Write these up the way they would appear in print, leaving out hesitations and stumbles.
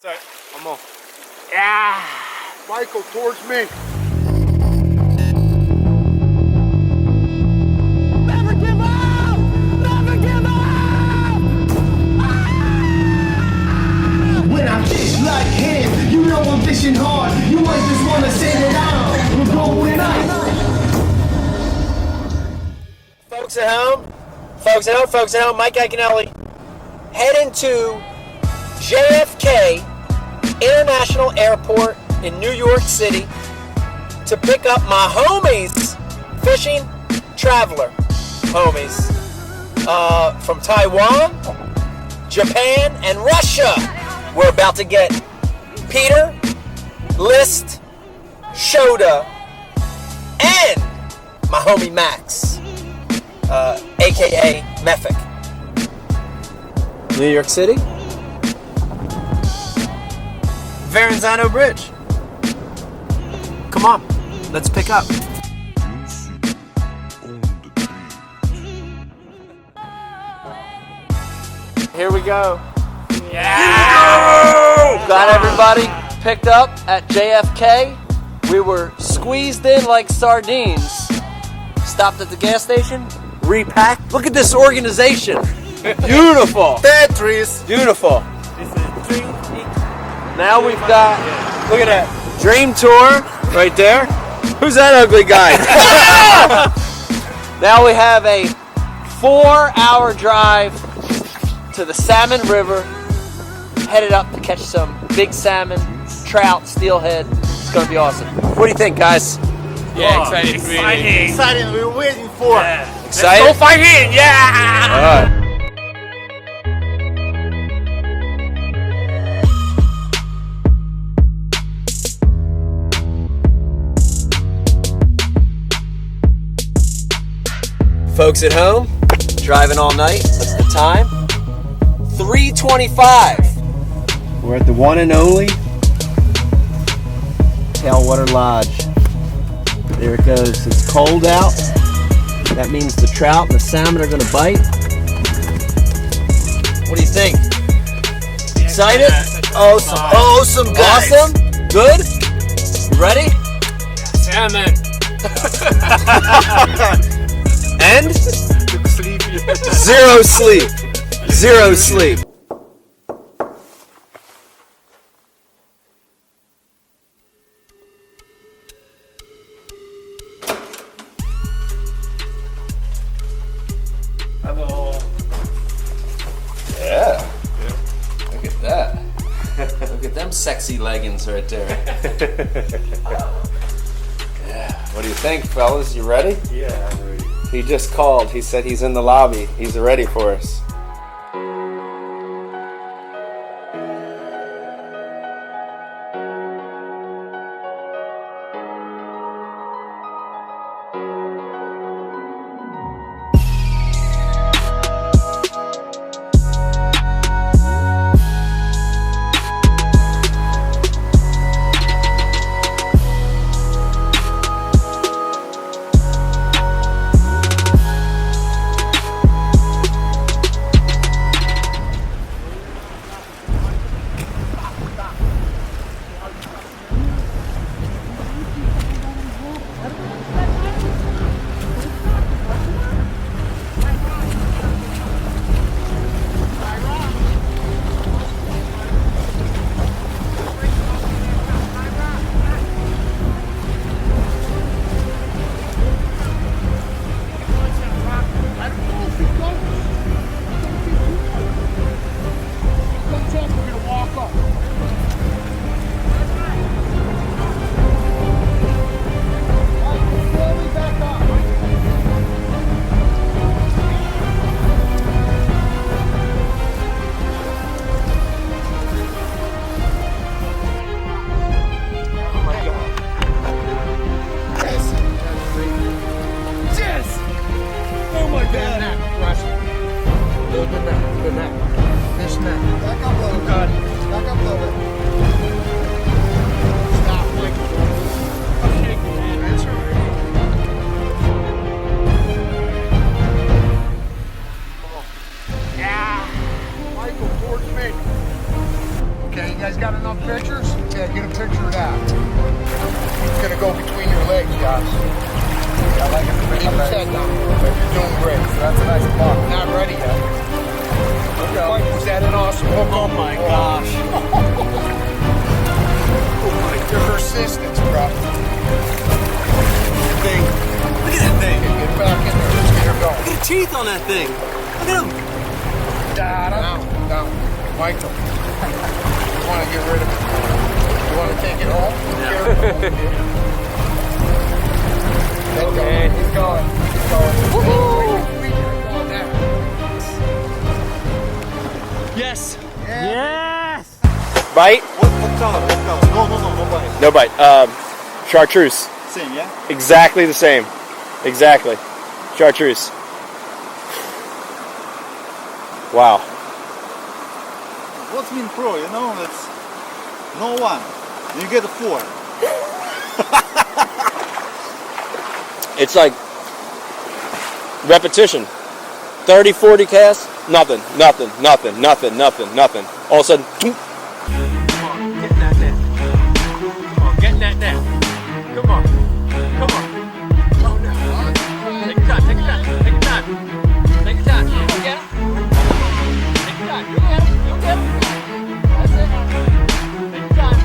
Come on. Yeah. Michael, towards me. Never give up! Never give up! When I fish like him, you know I'm fishing hard. You might just wanna send it out. We're going out. Folks at home, Mike Iaconelli, heading to JFK International Airport in New York City to pick up my homies, fishing traveler homies, from Taiwan, Japan, and Russia. We're about to get Peter, List, Shoda, and my homie Max, aka Mefik. New York City, Verrazano Bridge. Come on, let's pick up. Here we go. Yeah! Got everybody picked up at JFK. We were squeezed in like sardines. Stopped at the gas station, repacked. Look at this organization. Beautiful. Tetris. Beautiful. This is drink. Now we've got, look at that, Dream Tour right there. Who's that ugly guy? Now we have a 4-hour drive to the Salmon River, headed up to catch some big salmon, trout, steelhead. It's going to be awesome. What do you think, guys? Yeah, exciting. Exciting. We're waiting for. Yeah. Excited? Let's go fight in. Yeah. All right. Folks at home, driving all night. What's the time? 3:25. We're at the one and only Saltwater Lodge. There it goes. It's cold out. That means the trout and the salmon are going to bite. What do you think? Excited? Awesome. Awesome, guys. Awesome? Good? You ready? Salmon. And? Zero sleep. Zero sleep. Hello. Yeah. Look at that. Look at them sexy leggings right there. Yeah. What do you think, fellas? You ready? Yeah, I'm ready. He just called. He said he's in the lobby. He's ready for us. got enough pictures? Yeah, get a picture of that. It's gonna go between your legs, guys. I like it. Keep your head down. You're doing great. That's a nice block. Not ready yet. Mike, was that an awesome hook? Oh my gosh. Your persistence, bro. Thing. Look at that thing. Get back in there. Let's get her going. Look at the teeth on that thing. Look at him. Down. Michael. You want to get rid of it? You want to take it home? Okay, he's going. Woohoo! Yes. Yes! Bite? What color? No bite. No bite. Chartreuse. Same, yeah? Exactly the same. Exactly. Chartreuse. Wow. What's mean pro? You know, it's no one. You get a 4. It's like repetition. 30, 40 casts, nothing. All of a sudden, Come on, get that down. Come on, get that down. Come on. Oh no. Take your time. Take your time. You'll get him. Take your time. You'll get him. That's it. Take your time.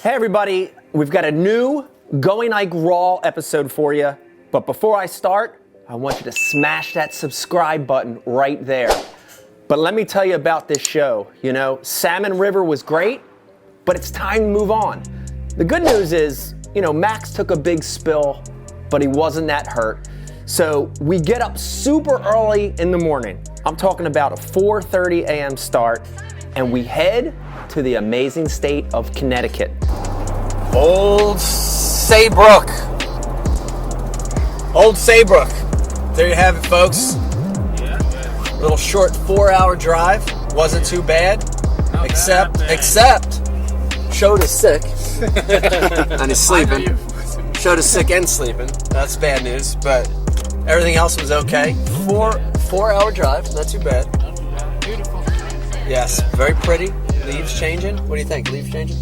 Hey everybody, we've got a new Going Ike Raw episode for you. But before I start, I want you to smash that subscribe button right there. But let me tell you about this show. You know, Salmon River was great, but it's time to move on. The good news is, you know, Max took a big spill, but he wasn't that hurt. So we get up super early in the morning. I'm talking about a 4:30 a.m. start, and we head to the amazing state of Connecticut. Old Saybrook. There you have it, folks. A little short 4-hour drive. Wasn't too bad. Except Showed is sick. And he's sleeping. Showed is sick and sleeping. That's bad news, but everything else was okay. 4-hour drive, not too bad. Beautiful. Yes, very pretty. Leaves changing. What do you think? Leaves changing?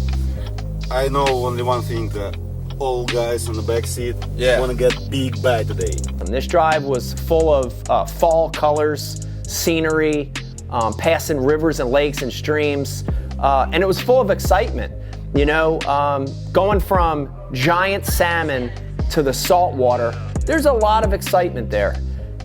I know only one thing, that all guys on the back seat want to get big bag today. And this drive was full of fall colors, scenery, passing rivers and lakes and streams, and it was full of excitement. You know, going from giant salmon to the saltwater, there's a lot of excitement there.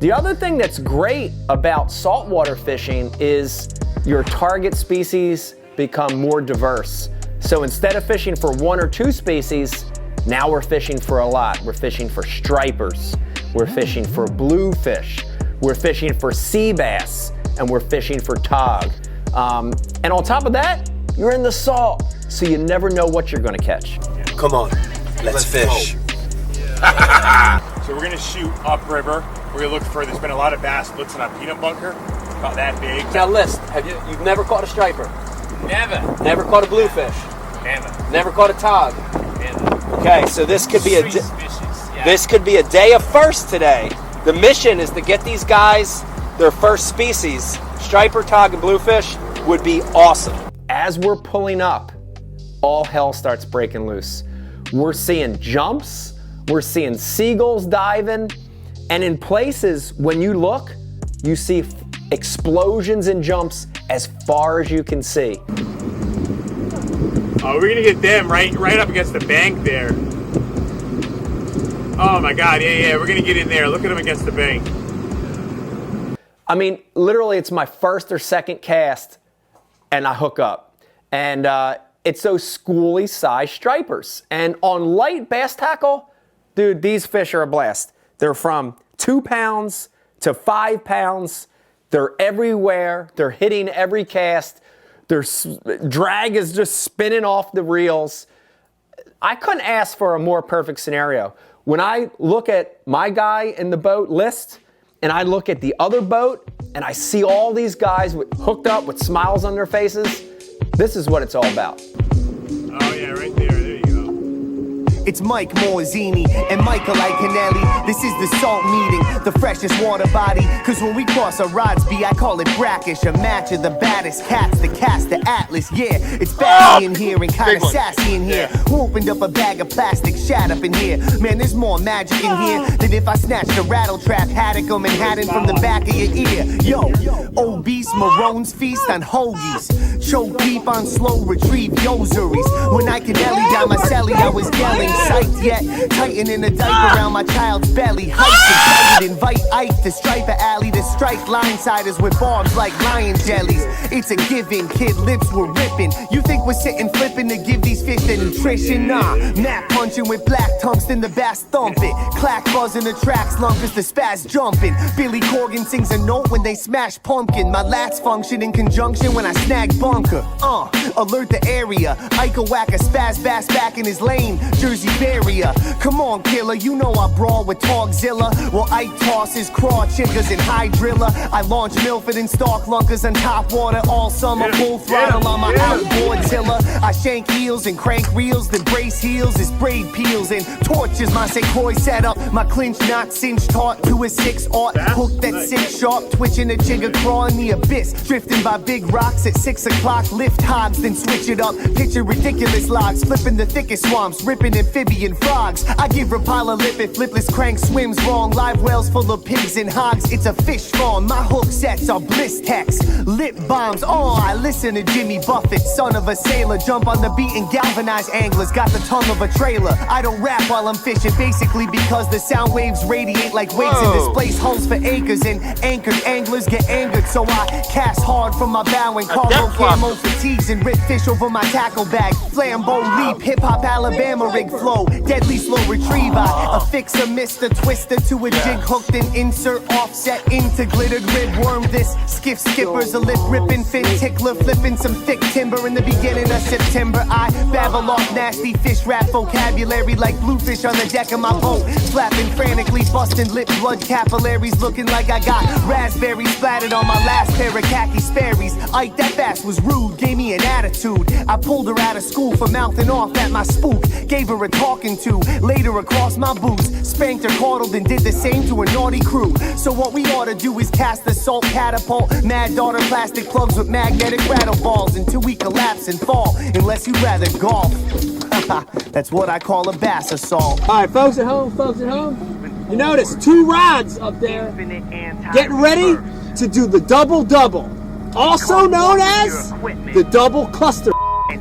The other thing that's great about saltwater fishing is your target species become more diverse. So instead of fishing for 1 or 2 species, now we're fishing for a lot. We're fishing for stripers, we're fishing for bluefish, we're fishing for sea bass, and we're fishing for tog. And on top of that, you're in the salt, so you never know what you're gonna catch. Come on, let's fish. So we're gonna shoot upriver. We're gonna look for, there's been a lot of bass blitzing on peanut bunker, about that big. Now list, you've never caught a striper? Never. Never caught a bluefish? Never. Never caught a tog? Never. Okay, so this could be this could be a day of first today. The mission is to get these guys their first species. Striper, tog, and bluefish would be awesome. As we're pulling up, all hell starts breaking loose. We're seeing jumps, we're seeing seagulls diving, and in places, when you look, you see explosions and jumps as far as you can see. Oh, we're gonna get them right up against the bank there. Oh my God, yeah, we're gonna get in there. Look at them against the bank. I mean, literally, it's my first or second cast, and I hook up. And it's those schooly size stripers. And on light bass tackle, dude, these fish are a blast. They're from 2 pounds to 5 pounds. They're everywhere. They're hitting every cast. Their drag is just spinning off the reels. I couldn't ask for a more perfect scenario. When I look at my guy in the boat list, and I look at the other boat, and I see all these guys hooked up with smiles on their faces, this is what it's all about. Oh yeah, right there. There you go. It's Mike Morzini and Mike Iaconelli. This is the salt meeting, the freshest water body. Cause when we cross a Rodsby, I call it brackish. A match of the baddest cats, the cast, the Atlas. Yeah, it's batty in here and kinda sassy in here. Who opened up a bag of plastic shat up in here? Man, there's more magic in here than if I snatched a rattle trap, haddock 'em and had it from the back of your ear. Yo, obese Maroons feast on hoagies. Choke deep on slow retrieve yoseries. When Iaconelli down my celly, I was yelling. Psyched yet, tightening a diaper around my child's belly. Hyped, excited, invite Ike to stripe a alley to strike linesiders with bombs like lion jellies. It's a giving, kid, lips were ripping. You think we're sitting flipping to give these fish the nutrition? Nah, Mac punching with black tungsten, the bass thumping. Clack buzzing the tracks, lumpers, the spaz jumping. Billy Corgan sings a note when they smash pumpkin. My lats function in conjunction when I snag bunker. Alert the area. Ike whack a spaz bass back in his lane. Jersey barrier. Come on, killer, you know I brawl with Togzilla. Well, Ike tosses craw chickers and high driller. I launch Milford and stalk lunkers on top water all summer. Full throttle on my outboard zilla. I shank heels and crank reels, then brace heels as braid peels and torches my sequoia setup. My clinch not cinch taut to a 6-aught. Hook that 6 sharp, twitching a jigger craw in the abyss. Drifting by big rocks at 6 o'clock. Lift hogs, then switch it up. Picture ridiculous logs, flipping the thickest swamps, ripping amphibian frogs. I give Rapala lip if flipless crank swims wrong. Live wells full of pigs and hogs. It's a fish farm. My hook sets are bliss text. Lip bombs. I listen to Jimmy Buffett, son of a sailor. Jump on the beat and galvanize anglers. Got the tongue of a trailer. I don't rap while I'm fishing, basically because the sound waves radiate like waves and displace hulls for acres. And anchored anglers get angered, so I cast hard from my bow and cargo camo fatigues and rip fish over my tackle bag. Flambeau leap, hip hop Alabama rig flow, deadly slow retrieve. I affix a mister twister to a jig hooked and insert offset into glittered rib worm. This skiff skipper's a lip ripping fin tickler, flipping some thick timber in the beginning of September. I babble off nasty fish rap vocabulary like bluefish on the deck of my boat, flapping frantically, busting lip blood capillaries, looking like I got raspberries splattered on my last pair of khaki Sperry's. Ike, that bass was rude, gave me an attitude. I pulled her out of school for mouthing off at my spook, gave her a talking to, laid her across my boots, spanked her, coddled, and did the same to a naughty crew. So what we ought to do is cast the salt catapult, mad daughter plastic plugs with magnetic rattle balls until we collapse and fall, unless you'd rather golf. That's what I call a bass assault. All right, folks at home, you notice 2 rods up there. Get ready to do the double-double, also known as the double cluster.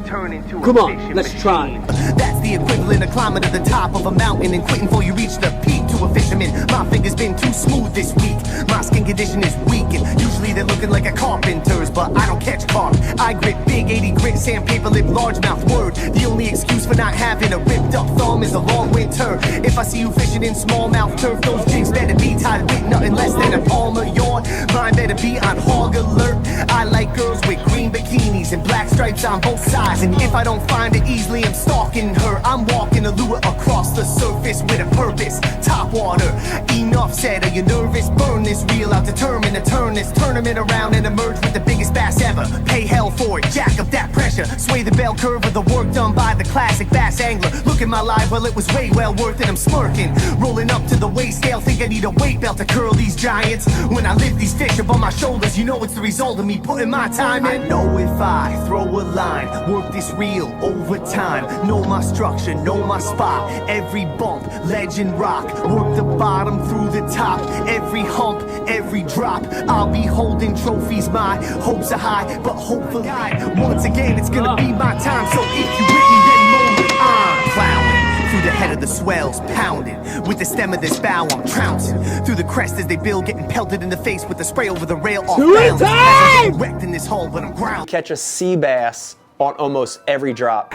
Come on, let's try. That's the equivalent of climbing to the top of a mountain and quitting before you reach the peak. to a fisherman. My finger's been too smooth this week. My skin condition is weak, and usually they're looking like a carpenter's, but I don't catch carp. I grip big 80 grit, sandpaper lip, largemouth word. The only excuse for not having a ripped up thumb is a long winter. If I see you fishing in smallmouth turf, those jigs better be tied with nothing less than a palm of yawn. Mine better be on hog alert. I like girls with green bikinis and black stripes on both sides, and if I don't find it easily, I'm stalking her. I'm walking a lure across the surface with a purpose. Top water, enough said. Are you nervous? Burn this reel out, determined to turn this tournament around and emerge with the biggest bass ever. Pay hell for it, jack up that pressure, sway the bell curve of the work done by the classic bass angler. Look at my life, well it was way well worth it. I'm smirking, rolling up to the weigh scale, think I need a weight belt to curl these giants. When I lift these fish up on my shoulders, you know it's the result of me putting my time in. I know if I throw a line, work this reel over time, know my structure, know my spot, every bump, ledge and rock, work the bottom through the top, every hump, every drop, I'll be holding trophies. My hopes are high, but hopefully once again it's gonna be my time. So if you with me, then know that I'm plowing through the head of the swells, pounding with the stem of this bow. I'm trouncing through the crest as they build, getting pelted in the face with the spray over the rail off balance. I'm wrecked in this hole, but I'm ground. Catch a sea bass on almost every drop.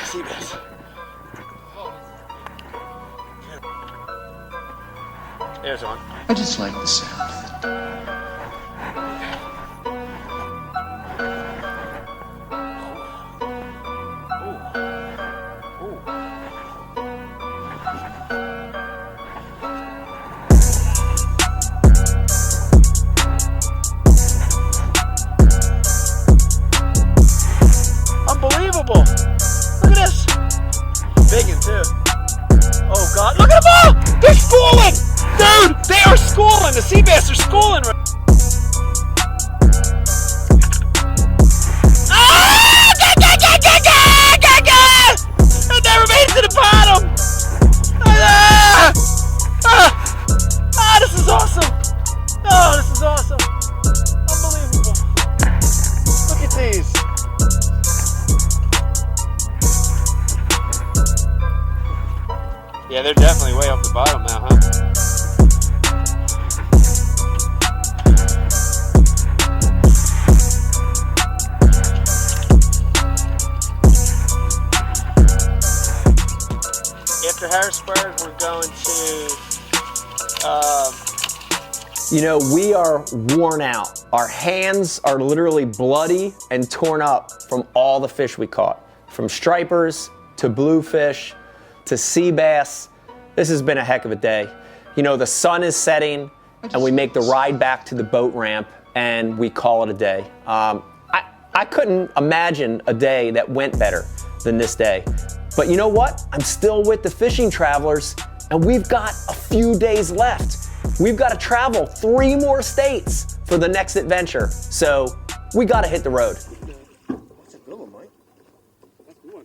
Sea bass. There's one. I just like the sound of it. Unbelievable! Look at this! Big one too. Oh God! Look at them all! They're schooling! Dude, they are schooling! The sea bass are schooling! Ah! It never made it to the bottom! This is awesome! Oh, this is awesome! Unbelievable! Look at these! Yeah, they're definitely way off the bottom now, huh? After Harrisburg, we're going to, You know, we are worn out. Our hands are literally bloody and torn up from all the fish we caught. From stripers to bluefish to sea bass. This has been a heck of a day. You know, the sun is setting and we make the ride back to the boat ramp and we call it a day. I couldn't imagine a day that went better than this day. But you know what? I'm still with the fishing travelers and we've got a few days left. We've got to travel 3 more states for the next adventure. So we got to hit the road. That's a good one, Mike. That's a good one.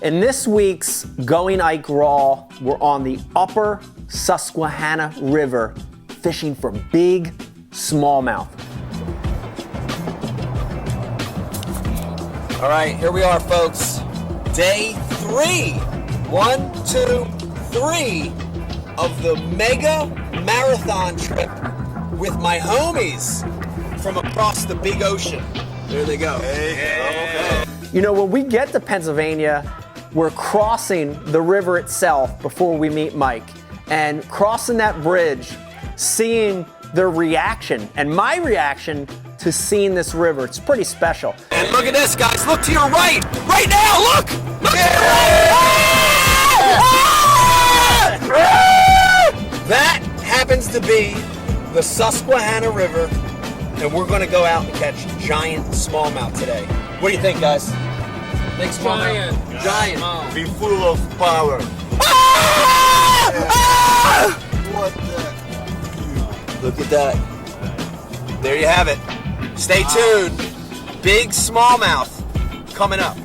In this week's Going Ike Raw, we're on the upper Susquehanna River fishing for big smallmouth. All right, here we are, folks. Day 3. 1, 2, 3 of the mega marathon trip with my homies from across the big ocean. There they go. Hey. You know, when we get to Pennsylvania, we're crossing the river itself before we meet Mike. And crossing that bridge, seeing their reaction and my reaction to seeing this river, it's pretty special. And look at this, guys. Look to your right. Right now, look! Look to your right! That happens to be the Susquehanna River, and we're going to go out and catch giant smallmouth today. What do you think, guys? Big smallmouth? Giant. Be full of power. What the? Look at that. There you have it. Stay tuned. Big smallmouth coming up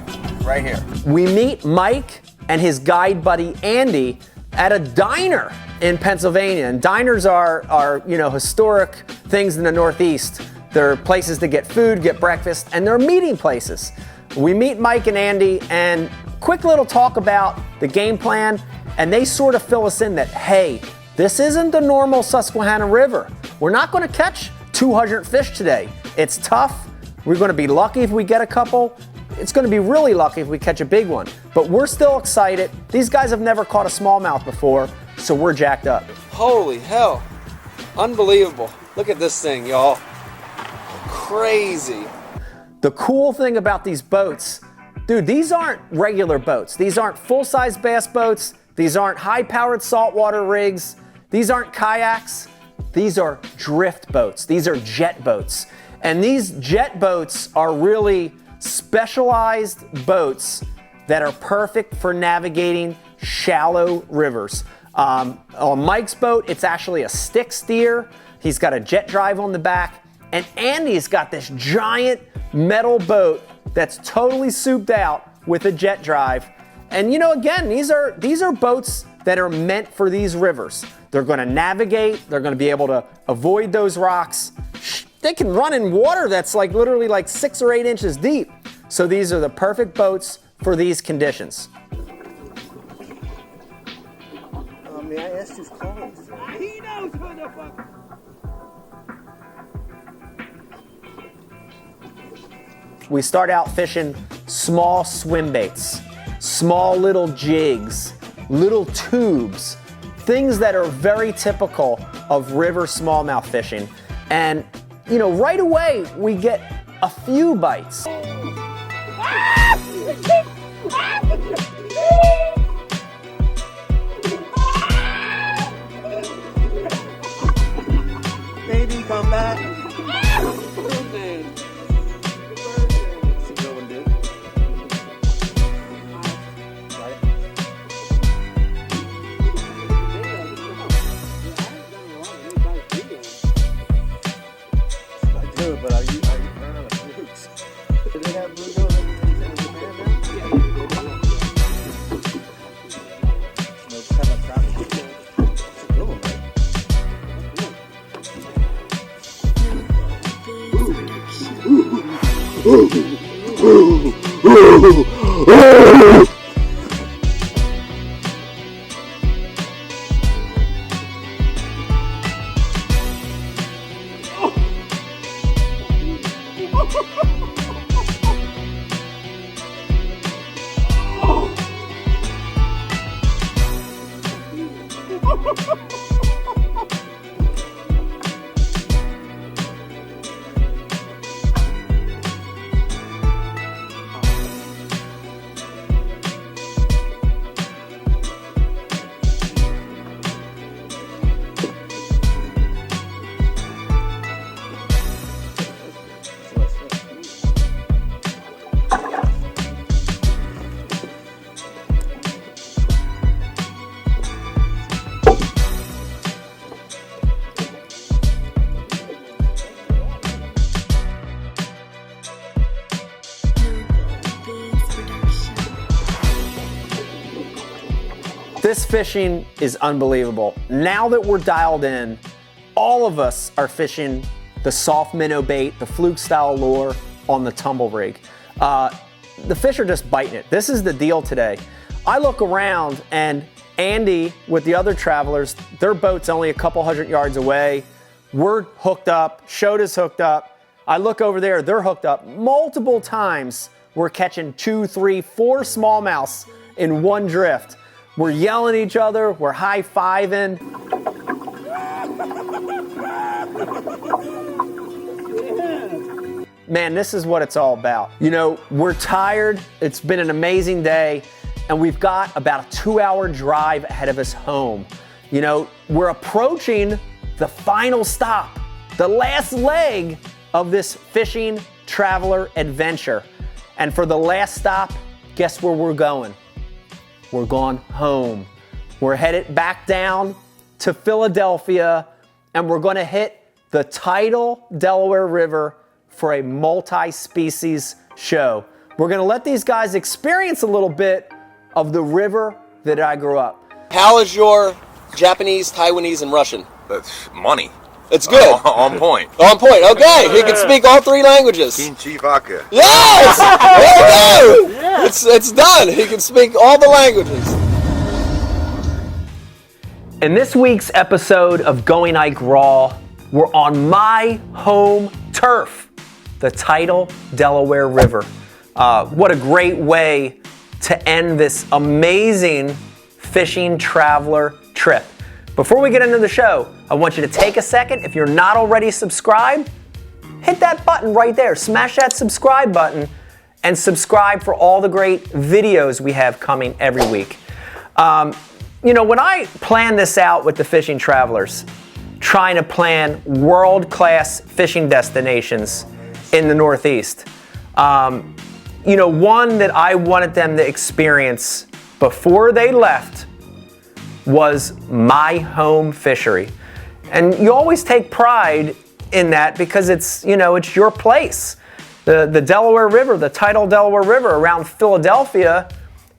right here. We meet Mike and his guide buddy Andy at a diner in Pennsylvania. And diners are you know, historic things in the Northeast. They're places to get food, get breakfast, and they're meeting places. We meet Mike and Andy, and quick little talk about the game plan, and they sort of fill us in that, hey, this isn't the normal Susquehanna River. We're not going to catch 200 fish today. It's tough. We're going to be lucky if we get a couple. It's going to be really lucky if we catch a big one. But we're still excited. These guys have never caught a smallmouth before, so we're jacked up. Holy hell. Unbelievable. Look at this thing, y'all. Crazy. The cool thing about these boats, dude, these aren't regular boats. These aren't full-size bass boats. These aren't high-powered saltwater rigs. These aren't kayaks. These are drift boats. These are jet boats. And these jet boats are really specialized boats that are perfect for navigating shallow rivers. On Mike's boat, it's actually a stick steer. He's got a jet drive on the back. And Andy's got this giant metal boat that's totally souped out with a jet drive. And you know, again, these are boats that are meant for these rivers. They're going to navigate. They're going to be able to avoid those rocks. They can run in water that's like literally like 6 or 8 inches deep. So these are the perfect boats for these conditions. May I ask who's calling? He knows who the fuck. We start out fishing small swim baits, small little jigs, little tubes, things that are very typical of river smallmouth fishing. And, you know, right away we get a few bites. Baby, come back. But are you running out of flukes? Do they have bluegills in Japan now? Yeah. No kind of crappie bluegill. It's a good one, right? This fishing is unbelievable. Now that we're dialed in, all of us are fishing the soft minnow bait, the fluke style lure on the tumble rig. The fish are just biting it. This is the deal today. I look around and Andy with the other travelers, their boat's only a couple 100 yards away. We're hooked up, Shoda's hooked up. I look over there, they're hooked up. Multiple times we're catching 2, 3, 4 smallmouths in one drift. We're yelling at each other, we're high-fiving. Man, this is what it's all about. You know, we're tired, it's been an amazing day, and we've got about a 2-hour drive ahead of us home. You know, we're approaching the final stop, the last leg of this fishing traveler adventure. And for the last stop, guess where we're going? We're going home. We're headed back down to Philadelphia, and we're gonna hit the tidal Delaware River for a multi-species show. We're gonna let these guys experience a little bit of the river that I grew up. How is your Japanese, Taiwanese, and Russian? That's money. It's good. On point. On point. Okay, he can speak all 3 languages. Kinchi vodka. Yes! There we go! It's done. He can speak all the languages. In this week's episode of Going Ike Raw, we're on my home turf, the tidal Delaware River. What a great way to end this amazing fishing traveler trip. Before we get into the show, I want you to take a second. If you're not already subscribed, hit that button right there. Smash that subscribe button and subscribe for all the great videos we have coming every week. When I plan this out with the fishing travelers, trying to plan world-class fishing destinations in the Northeast, one that I wanted them to experience before they left was my home fishery. And you always take pride in that because it's your place. The Delaware River, the tidal Delaware River around Philadelphia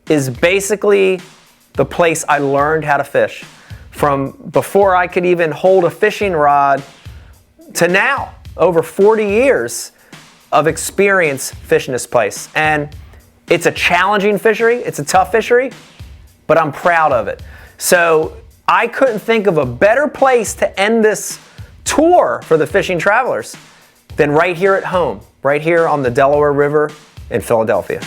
is basically the place I learned how to fish. From before I could even hold a fishing rod to now, over 40 years of experience fishing this place. And it's a challenging fishery, it's a tough fishery, but I'm proud of it. So I couldn't think of a better place to end this tour for the fishing travelers than right here at home, right here on the Delaware River in Philadelphia.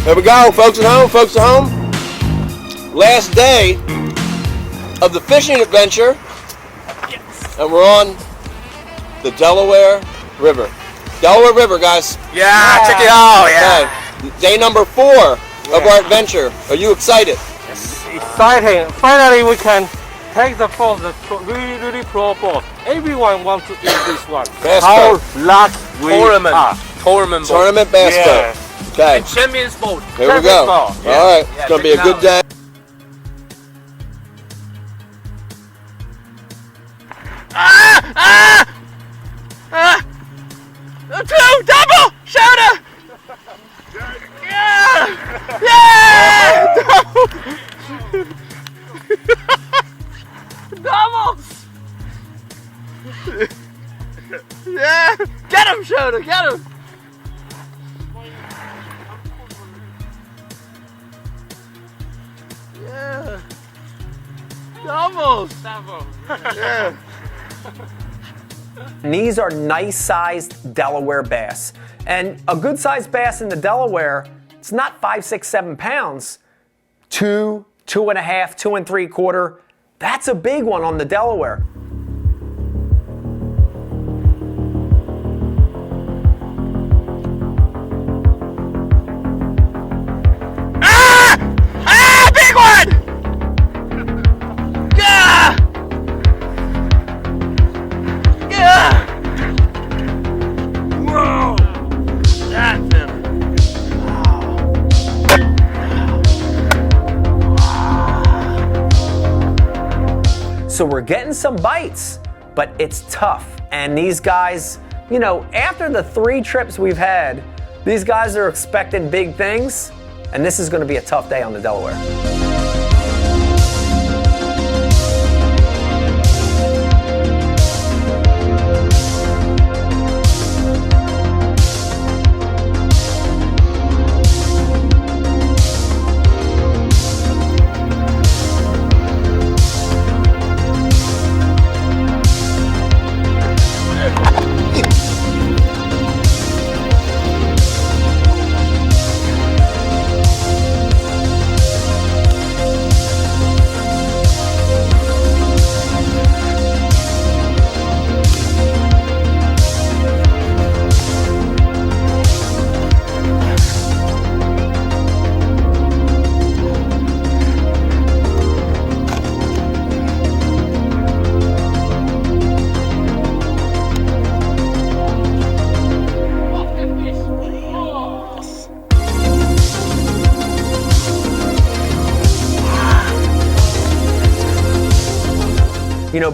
There we go, folks at home, Last day of the fishing adventure. And we're on the Delaware River. Delaware River, guys. Yeah, check it out. Okay. Day number 4 of our adventure. Are you excited? Exciting. Finally, we can take the boat, the really pro boat. Everyone wants to use this one. Bass How boat. lucky we are. Tournament bass boat. Okay. And Champions boat. Here we go. All right. It's going to be a good day. Two double shoulder. Yeah. Doubles. Yeah. Get him, shoulder. Get him. Yeah. Doubles. Yeah. And these are nice-sized Delaware bass. And a good-sized bass in the Delaware, it's not 5, 6, 7 pounds. 2, 2.5, 2 3/4. That's a big one on the Delaware. Big one! Yeah! Yeah! Whoa! That's him. So we're getting some bites, but it's tough. And these guys, after the 3 trips we've had, these guys are expecting big things, and this is going to be a tough day on the Delaware.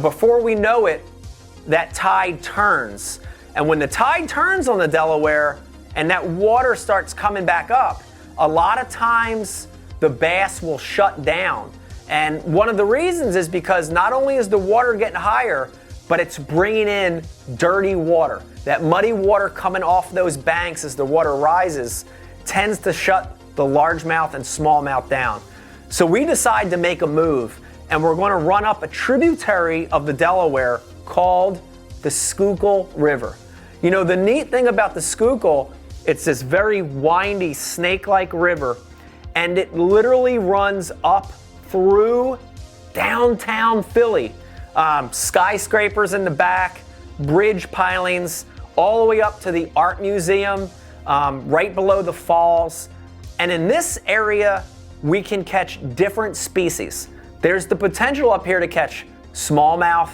Before we know it, that tide turns. And when the tide turns on the Delaware and that water starts coming back up, a lot of times the bass will shut down. And one of the reasons is because not only is the water getting higher, but it's bringing in dirty water. That muddy water coming off those banks as the water rises tends to shut the largemouth and smallmouth down. So we decide to make a move, and we're going to run up a tributary of the Delaware called the Schuylkill River. You know, the neat thing about the Schuylkill, it's this very windy, snake-like river, and it literally runs up through downtown Philly. Skyscrapers in the back, bridge pilings, all the way up to the art museum, right below the falls. And in this area, we can catch different species. There's the potential up here to catch smallmouth,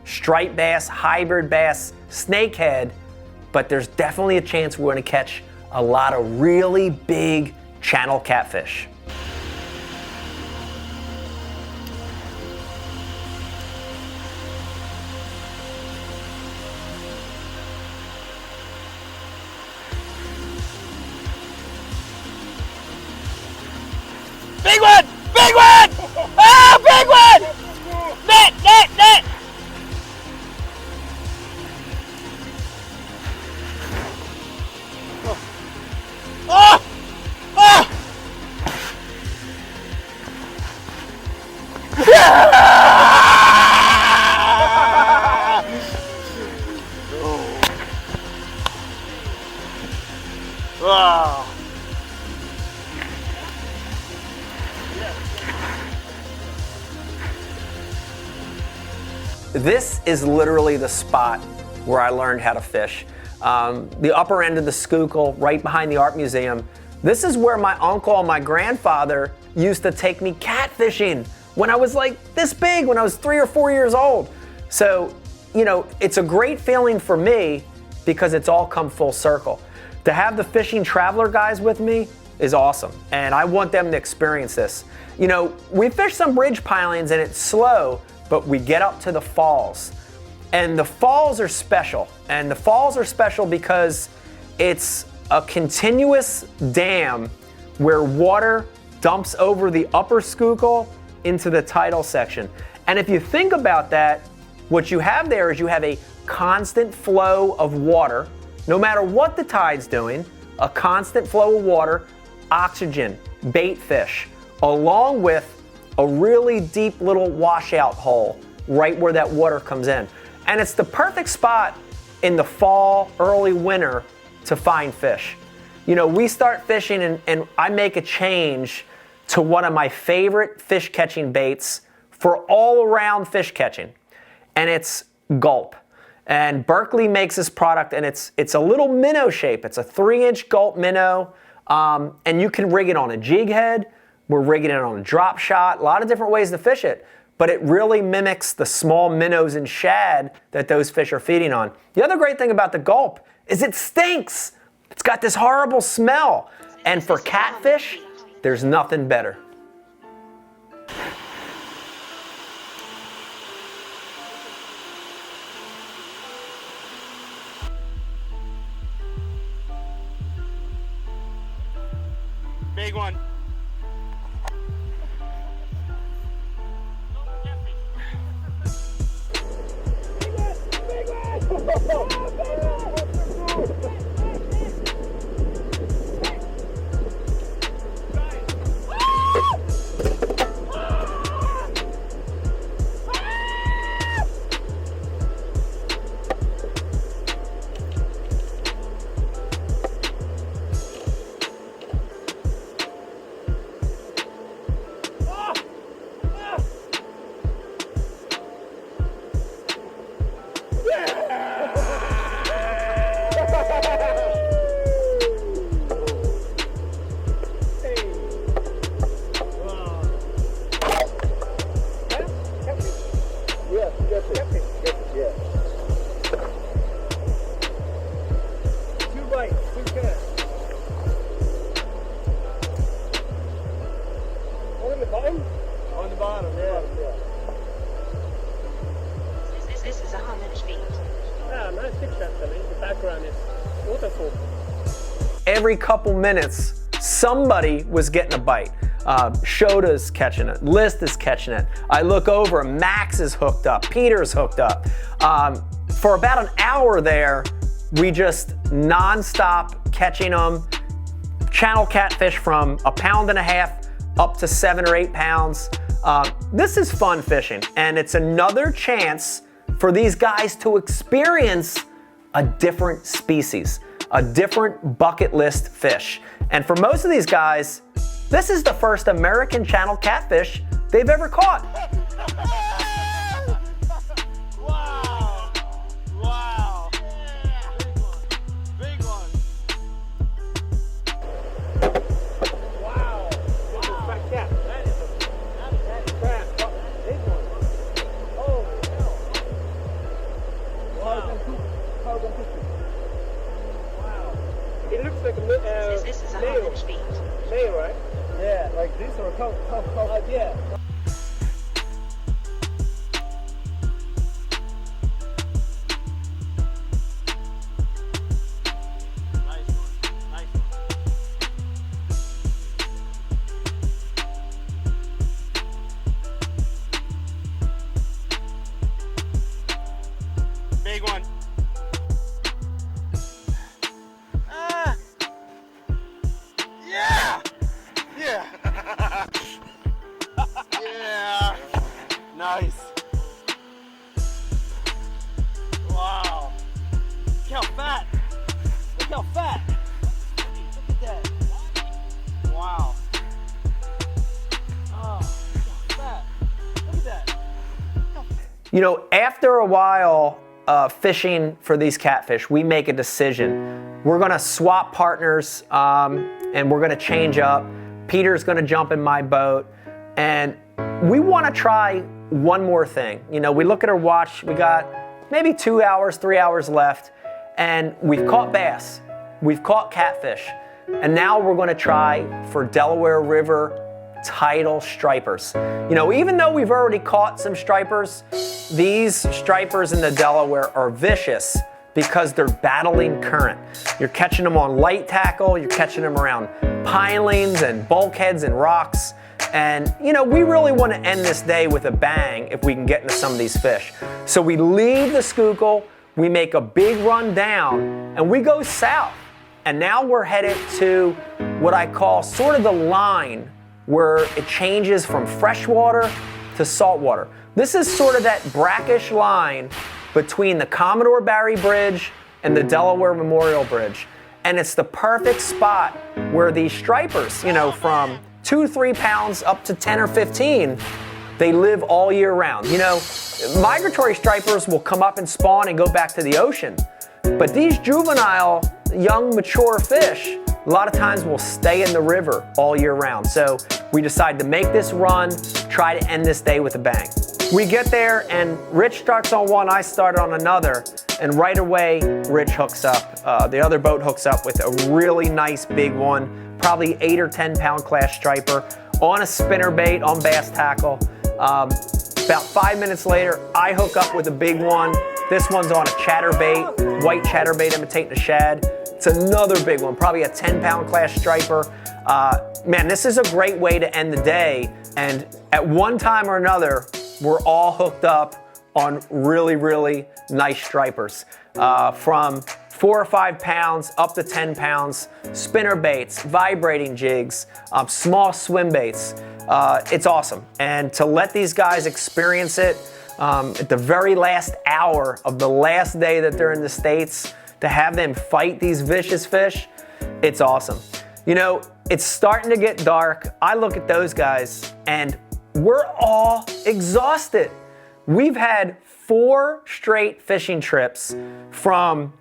striped bass, hybrid bass, snakehead, but there's definitely a chance we're going to catch a lot of really big channel catfish. Big one! Big one! Ah, big one! Net, net, net! Oh! Oh! Wow. This is literally the spot where I learned how to fish. The upper end of the Schuylkill, right behind the art museum. This is where my uncle and my grandfather used to take me catfishing when I was like this big, when I was 3 or 4 years old. So, you know, it's a great feeling for me because it's all come full circle. To have the Fishing Traveler guys with me is awesome, and I want them to experience this. You know, we fish some bridge pilings and it's slow, but we get up to the falls. And the falls are special. And the falls are special because it's a continuous dam where water dumps over the upper Schuylkill into the tidal section. And if you think about that, what you have there is you have a constant flow of water, no matter what the tide's doing, a constant flow of water, oxygen, bait fish, along with a really deep little washout hole right where that water comes in. And it's the perfect spot in the fall, early winter to find fish. You know, we start fishing and I make a change to one of my favorite fish catching baits for all around fish catching, and it's gulp. And Berkeley makes this product, and it's a little minnow shape. It's a 3-inch gulp minnow, and you can rig it on a jig head. We're rigging it on a drop shot, a lot of different ways to fish it, but it really mimics the small minnows and shad that those fish are feeding on. The other great thing about the gulp is it stinks. It's got this horrible smell, and for catfish, there's nothing better. Big one. every couple minutes, somebody was getting a bite. Shoda's catching it, List is catching it. I look over, Max is hooked up, Peter's hooked up. For about an hour there, we just non-stop catching them. Channel catfish from 1.5 pounds up to 7 or 8 pounds. This is fun fishing, and it's another chance for these guys to experience a different species, a different bucket list fish. And for most of these guys, this is the first American channel catfish they've ever caught. Wow. Wow. Big one. Wow. This is a fat cat. That is a crap. Big one. Oh, wow. Wow. It looks like a This is a nail. 100 feet. Nail, right? Yeah, like this or yeah. Nice one. Nice one. Big one. Ah. Yeah. Yeah. Yeah. Nice. Wow. Look how fat. Look how fat. Look at that. Wow. Oh, look how fat. Look at that. You know, after a while fishing for these catfish, we make a decision. We're gonna swap partners and we're gonna change up. Peter's gonna jump in my boat, and we wanna try one more thing. You know, we look at our watch, we got maybe 2 hours, 3 hours left, and we've caught bass, we've caught catfish, and now we're gonna try for Delaware River tidal stripers. You know, even though we've already caught some stripers, these stripers in the Delaware are vicious because they're battling current. You're catching them on light tackle, you're catching them around pilings and bulkheads and rocks. And you know, we really want to end this day with a bang if we can get into some of these fish. So we leave the Schuylkill, we make a big run down, and we go south. And now we're headed to what I call sort of the line where it changes from freshwater to saltwater. This is sort of that brackish line between the Commodore Barry Bridge and the Delaware Memorial Bridge. And it's the perfect spot where these stripers, you know, from 2 to 3 pounds up to 10 or 15, they live all year round. You know, migratory stripers will come up and spawn and go back to the ocean. But these juvenile, young, mature fish, a lot of times will stay in the river all year round. So we decide to make this run, try to end this day with a bang. We get there and Rich starts on one, I start on another, and right away Rich hooks up. The other boat hooks up with a really nice big one, probably 8 or 10 pound class striper on a spinner bait on bass tackle. About 5 minutes later, I hook up with a big one. This one's on a chatterbait, white chatterbait imitating a shad. It's another big one, probably a 10 pound class striper. Man, this is a great way to end the day. And at one time or another, we're all hooked up on really, really nice stripers. From 4 or 5 pounds up to 10 pounds, spinner baits, vibrating jigs, small swim baits. It's awesome. And to let these guys experience it at the very last hour of the last day that they're in the States, to have them fight these vicious fish, it's awesome. You know, it's starting to get dark. I look at those guys and we're all exhausted. We've had 4 straight fishing trips from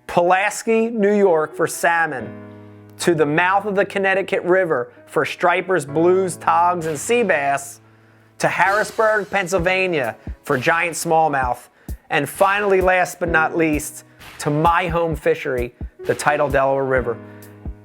Pulaski, New York for salmon to the mouth of the Connecticut River for stripers, blues, togs, and sea bass, to Harrisburg, Pennsylvania for giant smallmouth, and finally, last but not least, to my home fishery, the tidal Delaware River.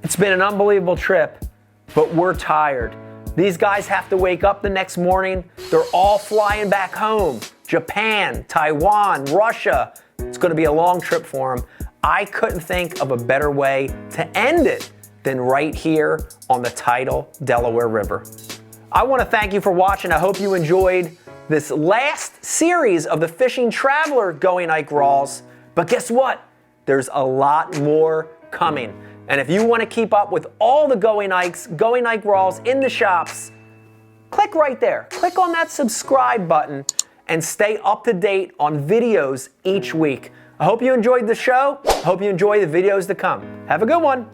It's been an unbelievable trip, but we're tired. These guys have to wake up the next morning. They're all flying back home. Japan, Taiwan, Russia. It's going to be a long trip for them. I couldn't think of a better way to end it than right here on the tidal Delaware River. I want to thank you for watching. I hope you enjoyed this last series of the Fishing Traveler Going Ike Raws. But guess what? There's a lot more coming. And if you want to keep up with all the Going Ikes, Going Ike Raws in the shops, click right there. Click on that subscribe button and stay up to date on videos each week. I hope you enjoyed the show. I hope you enjoy the videos to come. Have a good one.